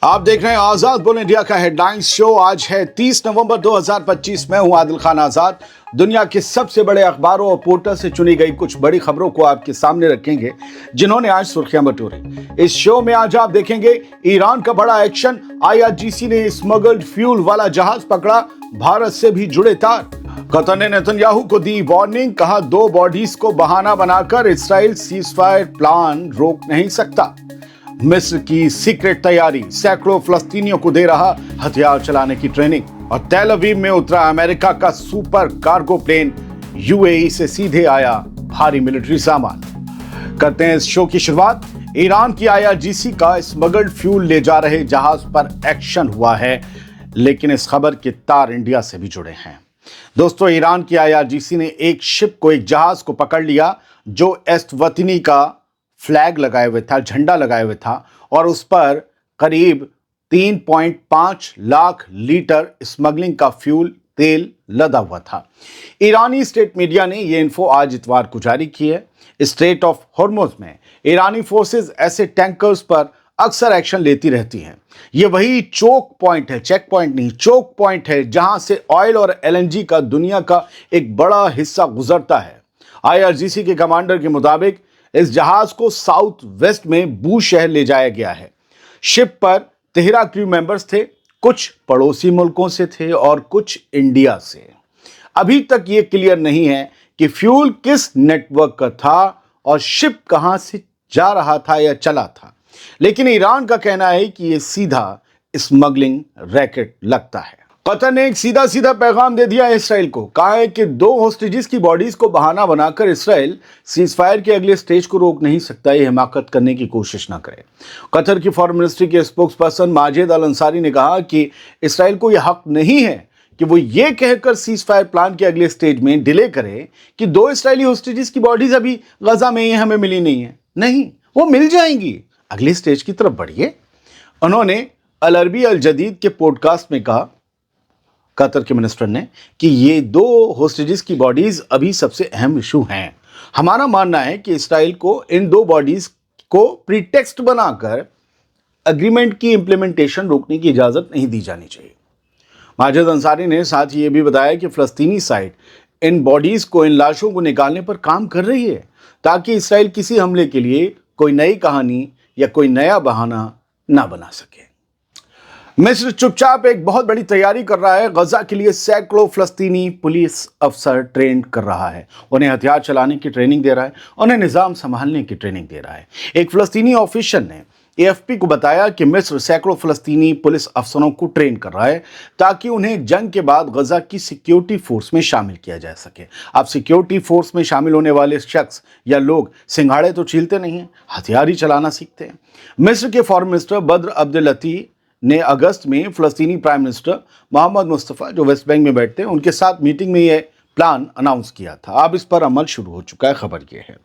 आप देख रहे हैं आजाद बोल इंडिया का हेडलाइंस शो। आज है 30 नवंबर 2025। मैं हूं आदिल खान आजाद। दुनिया के सबसे बड़े अखबारों और पोर्टल से चुनी गई कुछ बड़ी खबरों को आपके सामने रखेंगे जिन्होंने आज सुर्खियां बटोरी। इस शो में आज आप देखेंगे ईरान का बड़ा एक्शन, आईआरजीसी ने स्मगल्ड फ्यूल वाला जहाज पकड़ा, भारत से भी जुड़े तार। कतर ने नेतन्याहू को दी वार्निंग, कहा दो बॉडीज को बहाना बनाकर इसराइल सीजफायर प्लान रोक नहीं सकता। मिस्र की सीक्रेट तैयारी, सैकड़ों फलस्तीनियों को दे रहा हथियार चलाने की ट्रेनिंग। और तेल अवीव में उतरा अमेरिका का सुपर कार्गो प्लेन, यूएई से सीधे आया भारी मिलिट्री सामान। करते हैं इस शो की शुरुआत। ईरान की आईआरजीसी का स्मगल्ड फ्यूल ले जा रहे जहाज पर एक्शन हुआ है, लेकिन इस खबर के तार इंडिया से भी जुड़े हैं। दोस्तों, ईरान की आईआरजीसी ने एक शिप को, एक जहाज को पकड़ लिया जो एस्टवतनी का फ्लैग लगाए हुए था, झंडा लगाए हुए था, और उस पर करीब 3.5 लाख लीटर स्मगलिंग का फ्यूल तेल लदा हुआ था। ईरानी स्टेट मीडिया ने यह इन्फो आज इतवार को जारी की है। स्ट्रेट ऑफ हॉर्मुज में ईरानी फोर्सेस ऐसे टैंकर्स पर अक्सर एक्शन लेती रहती हैं। यह वही चोक पॉइंट है, चेक पॉइंट नहीं, चोक पॉइंट है, जहां से ऑयल और एलएनजी का दुनिया का एक बड़ा हिस्सा गुजरता है। आईआरजीसी के कमांडर के मुताबिक इस जहाज को साउथ वेस्ट में बू शहर ले जाया गया है। शिप पर 13 क्रू मेंबर्स थे, कुछ पड़ोसी मुल्कों से थे और कुछ इंडिया से। अभी तक ये क्लियर नहीं है कि फ्यूल किस नेटवर्क का था और शिप कहां से जा रहा था या चला था, लेकिन ईरान का कहना है कि ये सीधा स्मगलिंग रैकेट लगता है। कतर ने एक सीधा पैगाम दे दिया इसराइल को। कहा है कि दो होस्टेजेस की बॉडीज को बहाना बनाकर इसराइल सीजफायर के अगले स्टेज को रोक नहीं सकता, ये हिमाकत करने की कोशिश ना करे। कतर की फॉरेन मिनिस्ट्री के स्पोक्स पर्सन माजिद अल अंसारी ने कहा कि इसराइल को यह हक नहीं है कि वो ये कहकर सीजफायर प्लान के अगले स्टेज में डिले करे कि दो इसराइली होस्टेजेस की बॉडीज अभी गजा में ही हमें मिली नहीं है। नहीं, वो मिल जाएंगी, अगले स्टेज की तरफ बढ़िए। उन्होंने अल अरबी अल जदीद के पॉडकास्ट में कहा, कतर के मिनिस्टर ने, कि ये दो होस्टेजेस की बॉडीज अभी सबसे अहम इशू हैं। हमारा मानना है कि इसराइल को इन दो बॉडीज को प्रीटेक्स्ट बनाकर एग्रीमेंट की इंप्लीमेंटेशन रोकने की इजाजत नहीं दी जानी चाहिए। माजिद अंसारी ने साथ ही ये भी बताया कि फलस्तीनी साइड इन बॉडीज को, इन लाशों को निकालने पर काम कर रही है ताकि इसराइल किसी हमले के लिए कोई नई कहानी या कोई नया बहाना ना बना सके। मिस्र चुपचाप एक बहुत बड़ी तैयारी कर रहा है। गजा के लिए सैकड़ों फलस्तीनी पुलिस अफसर ट्रेन कर रहा है, उन्हें हथियार चलाने की ट्रेनिंग दे रहा है, उन्हें निजाम संभालने की ट्रेनिंग दे रहा है। एक फलस्तीनी ऑफिशियल ने एएफपी को बताया कि मिस्र सैकड़ों फलस्तीनी पुलिस अफसरों को ट्रेन कर रहा है ताकि उन्हें जंग के बाद गजा की सिक्योरिटी फोर्स में शामिल किया जा सके। अब सिक्योरिटी फोर्स में शामिल होने वाले शख्स या लोग सिंघाड़े तो छीलते नहीं हैं, हथियार ही चलाना सीखते हैं। मिस्र के फॉरेन मिनिस्टर बद्र अब्दुल लती ने अगस्त में फलस्तीनी प्राइम मिनिस्टर मोहम्मद मुस्तफा, जो वेस्ट बैंक में बैठते हैं, उनके साथ मीटिंग में यह प्लान अनाउंस किया था। अब इस पर अमल शुरू हो चुका है। खबर यह है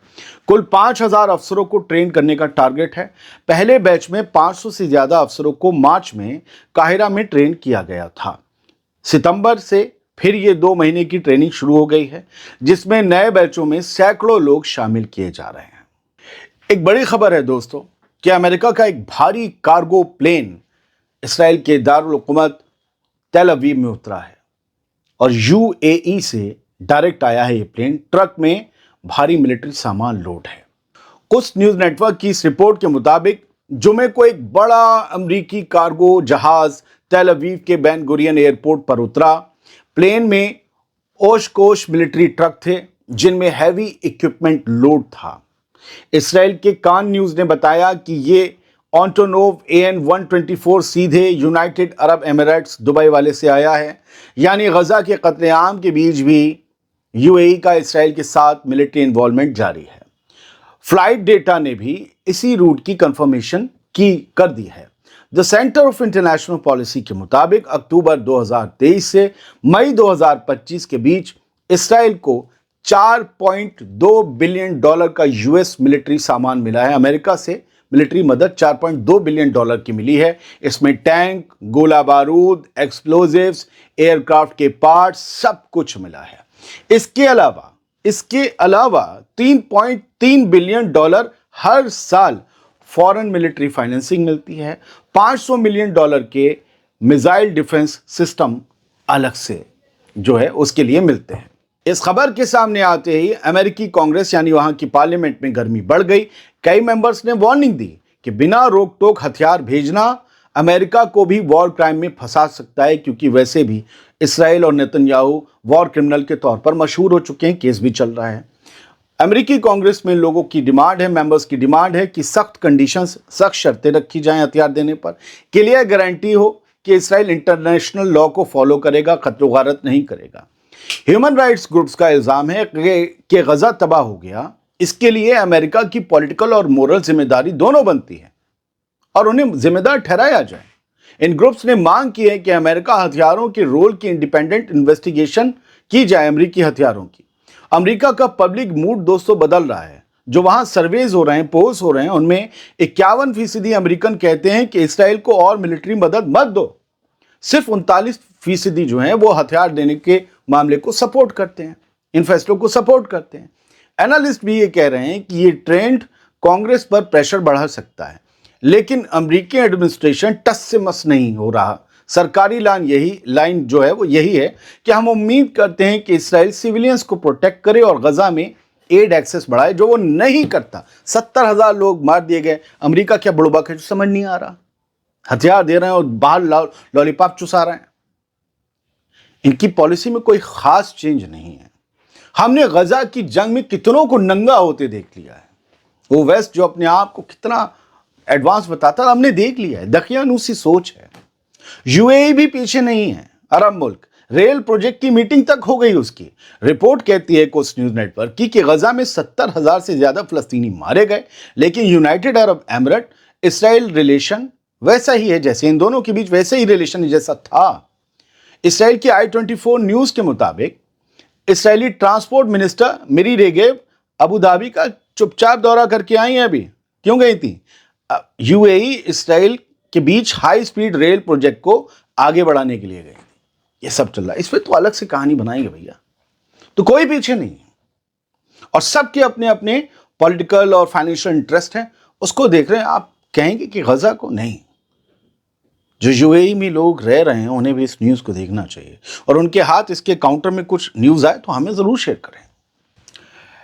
कुल 5000 अफसरों को ट्रेन करने का टारगेट है। पहले बैच में 500 से ज्यादा अफसरों को मार्च में काहिरा में ट्रेन किया गया था। सितंबर से फिर ये 2 महीने की ट्रेनिंग शुरू हो गई है, जिसमें नए बैचों में सैकड़ों लोग शामिल किए जा रहे हैं। एक बड़ी खबर है दोस्तों कि अमेरिका का एक भारी कार्गो प्लेन इसराइल के दारुल हुकूमत तेल अवीव में उतरा है और यूएई से डायरेक्ट आया है। ये प्लेन ट्रक में भारी मिलिट्री सामान लोड है। कुछ न्यूज नेटवर्क की इस रिपोर्ट के मुताबिक जुमे को एक बड़ा अमेरिकी कार्गो जहाज तेल अवीव के बेन गुरियन एयरपोर्ट पर उतरा। प्लेन में ओशकोश मिलिट्री ट्रक थे जिनमें हैवी इक्विपमेंट लोड था। इसराइल के कान न्यूज ने बताया कि ये ऑन्टोनोव AN-124 सीधे यूनाइटेड अरब एमिरेट्स दुबई वाले से आया है। यानी गजा के कत्लेआम के बीच भी यूएई का इसराइल के साथ मिलिट्री इन्वॉल्वमेंट जारी है। फ्लाइट डेटा ने भी इसी रूट की कंफर्मेशन कर दी है। The centre of international policy के मुताबिक अक्टूबर 2023 से मई 2025 के बीच इसराइल को $4.2 बिलियन का यूएस मिलिट्री सामान मिला है। अमेरिका से मिलिट्री मदद $4.2 बिलियन की मिली है। इसमें टैंक, गोला बारूद, एक्सप्लोजिव्स, एयरक्राफ्ट के पार्ट्स, सब कुछ मिला है। इसके अलावा $3.3 बिलियन हर साल फॉरेन मिलिट्री फाइनेंसिंग मिलती है, $500 मिलियन के मिसाइल डिफेंस सिस्टम अलग से जो है उसके लिए मिलते हैं। इस खबर के सामने आते ही अमेरिकी कांग्रेस यानी वहां की पार्लियामेंट में गर्मी बढ़ गई। कई मेंबर्स ने वार्निंग दी कि बिना रोक टोक हथियार भेजना अमेरिका को भी वॉर क्राइम में फंसा सकता है, क्योंकि वैसे भी इसराइल और नेतन्याहू वॉर क्रिमिनल के तौर पर मशहूर हो चुके हैं, केस भी चल रहा है। अमेरिकी कांग्रेस में लोगों की डिमांड है, मेंबर्स की डिमांड है कि सख्त कंडीशंस, सख्त शर्तें रखी जाएं हथियार देने पर, क्लियर गारंटी हो कि इसराइल इंटरनेशनल लॉ को फॉलो करेगा, खतरो गारत नहीं करेगा। ह्यूमन राइट्स ग्रुप्स का इल्जाम है कि गजा तबाह हो गया, इसके लिए अमेरिका की पॉलिटिकल और मोरल जिम्मेदारी दोनों बनती है और उन्हें जिम्मेदार ठहराया जाए। इन ग्रुप्स ने मांग की है कि अमेरिका हथियारों के रोल की इंडिपेंडेंट इन्वेस्टिगेशन की जाए। अमेरिकी हथियारों की, अमेरिका का पब्लिक मूड दोस्तों बदल रहा है। जो वहां सर्वेज हो रहे हैं, पोल्स हो रहे हैं, उनमें 51% अमेरिकन कहते हैं कि इसराइल को और मिलिट्री मदद मत दो। सिर्फ 39% जो हैं वो हथियार देने के मामले को सपोर्ट करते हैं, इन फैसलों को सपोर्ट करते हैं। एनालिस्ट भी ये कह रहे हैं कि ये ट्रेंड कांग्रेस पर प्रेशर बढ़ा सकता है, लेकिन अमेरिकी एडमिनिस्ट्रेशन टस से मस नहीं हो रहा। सरकारी लाइन जो है वो यही है कि हम उम्मीद करते हैं कि इसराइल सिविलियंस को प्रोटेक्ट करे और गजा में एड एक्सेस बढ़ाए, जो वो नहीं करता। 70,000 लोग मार दिए गए। अमेरिका क्या बुड़बक है जो समझ नहीं आ रहा? हथियार दे रहे हैं और बाहर लॉलीपॉप चुसा रहे हैं। इनकी पॉलिसी में कोई खास चेंज नहीं है। हमने गजा की जंग में कितनों को नंगा होते देख लिया है। वो वेस्ट जो अपने आप को कितना एडवांस बताता है, हमने देख लिया है। दकियानूसी सोच है। यूएई भी पीछे नहीं है। अरब मुल्क रेल प्रोजेक्ट की मीटिंग तक हो गई उसकी। रिपोर्ट कहती है कोस्ट न्यूज नेटवर्क की कि गजा में 70,000 से ज्यादा फलस्तीनी मारे गए, लेकिन United Arab emirate Israel relation वैसा ही है जैसे इन दोनों के बीच वैसे ही रिलेशन जैसा था। इसराइल की i24 न्यूज के मुताबिक इसराइली ट्रांसपोर्ट मिनिस्टर मिरी रेगेव अबू धाबी का चुपचाप दौरा करके आई हैं। अभी क्यों गई थी? यूएई इसराइल के बीच हाई स्पीड रेल प्रोजेक्ट को आगे बढ़ाने के लिए गई। ये सब चल रहा है। इस पे तो अलग से कहानी बनाएंगे भैया। तो कोई पीछे नहीं और सबके अपने अपने पॉलिटिकल और फाइनेंशियल इंटरेस्ट हैं, उसको देख रहे हैं। आप कहेंगे कि गजा को नहीं। जो यूएई में लोग रह रहे हैं उन्हें भी इस न्यूज़ को देखना चाहिए और उनके हाथ इसके काउंटर में कुछ न्यूज़ आए तो हमें ज़रूर शेयर करें।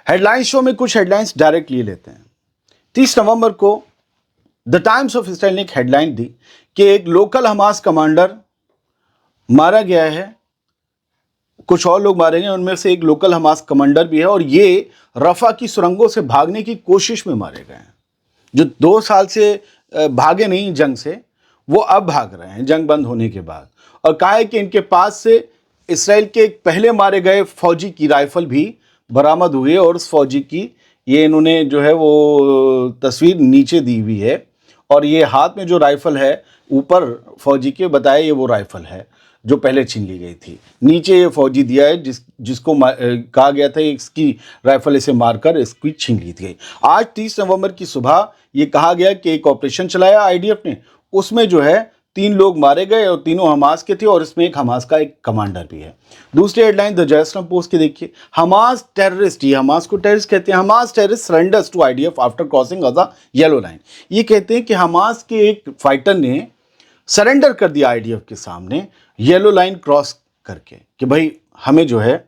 हेडलाइंस शो में कुछ हेडलाइंस डायरेक्ट लिए लेते हैं। 30 नवंबर को द टाइम्स ऑफ इसराइल ने एक हेडलाइन दी कि एक लोकल हमास कमांडर मारा गया है, कुछ और लोग मारे गए, उनमें से एक लोकल हमास कमांडर भी है और ये रफा की सुरंगों से भागने की कोशिश में मारे गए हैं। जो 2 साल से भागे नहीं जंग से, वो अब भाग रहे हैं जंग बंद होने के बाद। और कहा है कि इनके पास से इसराइल के पहले मारे गए फौजी की राइफल भी बरामद हुई है और उस फौजी की ये इन्होंने जो है वो तस्वीर नीचे दी हुई है और ये हाथ में जो राइफल है ऊपर फौजी के बताया ये वो राइफल है जो पहले छीन ली गई थी। नीचे ये फौजी दिया है जिसको कहा गया था इसकी राइफल इसे मारकर इसकी छीन ली थी। आज 30 नवंबर की सुबह ये कहा गया कि एक ऑपरेशन चलाया आईडीएफ ने, उसमें जो है 3 लोग मारे गए और तीनों हमास के थे और इसमें एक हमास का एक कमांडर भी है। दूसरी हेडलाइन द जेरूसलम पोस्ट की देखिए, हमास टेररिस्ट, ये हमास को टेररिस्ट कहते हैं, Hamas terrorist surrenders to IDF after crossing Gaza yellow line. ये कहते हैं कि हमास के एक फाइटर ने सरेंडर कर दिया आईडीएफ के सामने येलो लाइन क्रॉस करके कि भाई हमें जो है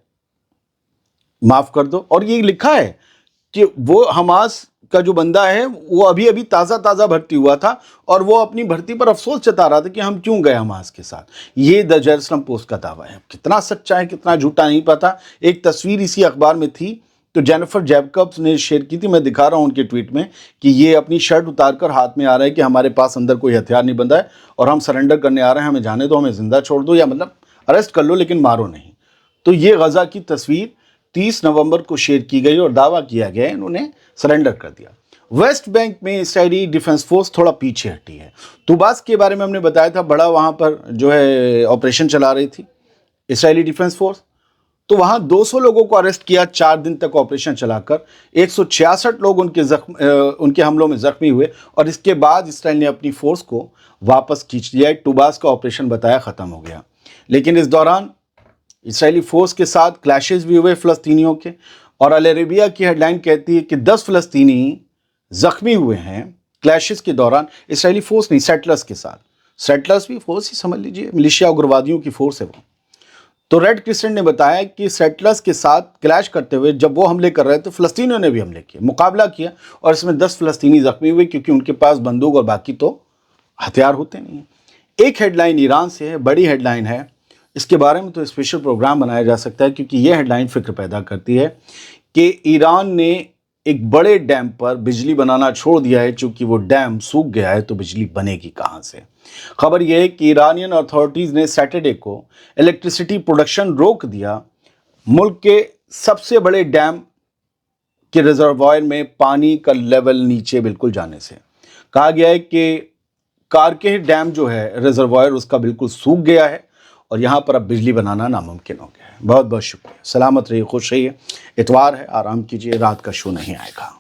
माफ कर दो। और ये लिखा है कि वो हमास का जो बंदा है वो अभी ताज़ा भर्ती हुआ था और वो अपनी भर्ती पर अफसोस जता रहा था कि हम क्यों गए हमास के साथ। ये द जेरूसलम पोस्ट का दावा है। कितना सच्चा है कितना झूठा नहीं पता। एक तस्वीर इसी अखबार में थी तो जेनिफर जैकब्स ने शेयर की थी, मैं दिखा रहा हूँ उनके ट्वीट में, कि ये अपनी शर्ट उतारकर हाथ में आ रहा है कि हमारे पास अंदर कोई हथियार नहीं बंधा है और हम सरेंडर करने आ रहे हैं, हमें जाने दो, हमें जिंदा छोड़ दो, या मतलब अरेस्ट कर लो लेकिन मारो नहीं। तो ये गजा की तस्वीर 30 नवंबर को शेयर की गई और दावा किया गया इन्होंने सरेंडर कर दिया। वेस्ट बैंक में इसराइली डिफेंस फोर्स थोड़ा पीछे हटी है। तुबास के बारे में हमने बताया था, बड़ा वहाँ पर जो है ऑपरेशन चला रही थी इसराइली डिफेंस फोर्स। तो वहाँ 200 लोगों को अरेस्ट किया 4 दिन तक ऑपरेशन चलाकर। 166 लोग उनके हमलों में जख्मी हुए और इसके बाद इसराइल ने अपनी फोर्स को वापस खींच लिया। टुबास का ऑपरेशन बताया ख़त्म हो गया, लेकिन इस दौरान इसराइली फोर्स के साथ क्लैशेस भी हुए फ़लस्तीनियों के। और अल अरेबिया की हेडलाइन कहती है कि 10 फ़लस्तीनी ज़ख्मी हुए हैं क्लैशेस के दौरान इसराइली फोर्स नहीं, सेटलर्स के साथ, सेटलर्स भी फोर्स ही समझ लीजिए, मिलिशिया उग्रवादियों की फोर्स है वो। तो रेड क्रिसेंट ने बताया कि सेटलर्स के साथ क्लैश करते हुए जब वो हमले कर रहे थे, फ़लस्तीनियों ने भी हमले किए, मुकाबला किया, और इसमें 10 फ़लस्तीनी ज़ख्मी हुए क्योंकि उनके पास बंदूक और बाकी तो हथियार होते नहीं हैं। एक हेडलाइन ईरान से है, बड़ी हेडलाइन है, इसके बारे में तो स्पेशल प्रोग्राम बनाया जा सकता है क्योंकि ये हेडलाइन फिक्र पैदा करती है कि ईरान ने एक बड़े डैम पर बिजली बनाना छोड़ दिया है। चूंकि वो डैम सूख गया है तो बिजली बनेगी कहाँ से। खबर यह है कि ईरानियन अथॉरिटीज़ ने सैटरडे को इलेक्ट्रिसिटी प्रोडक्शन रोक दिया। मुल्क के सबसे बड़े डैम के रिजर्वायर में पानी का लेवल नीचे बिल्कुल जाने से कहा गया है कि कारके डैम जो है रिजर्वायर उसका बिल्कुल सूख गया है और यहाँ पर अब बिजली बनाना नामुमकिन हो गया है। बहुत बहुत शुक्रिया। सलामत रहिए, खुश रहिए। इतवार है, आराम कीजिए, रात का शो नहीं आएगा।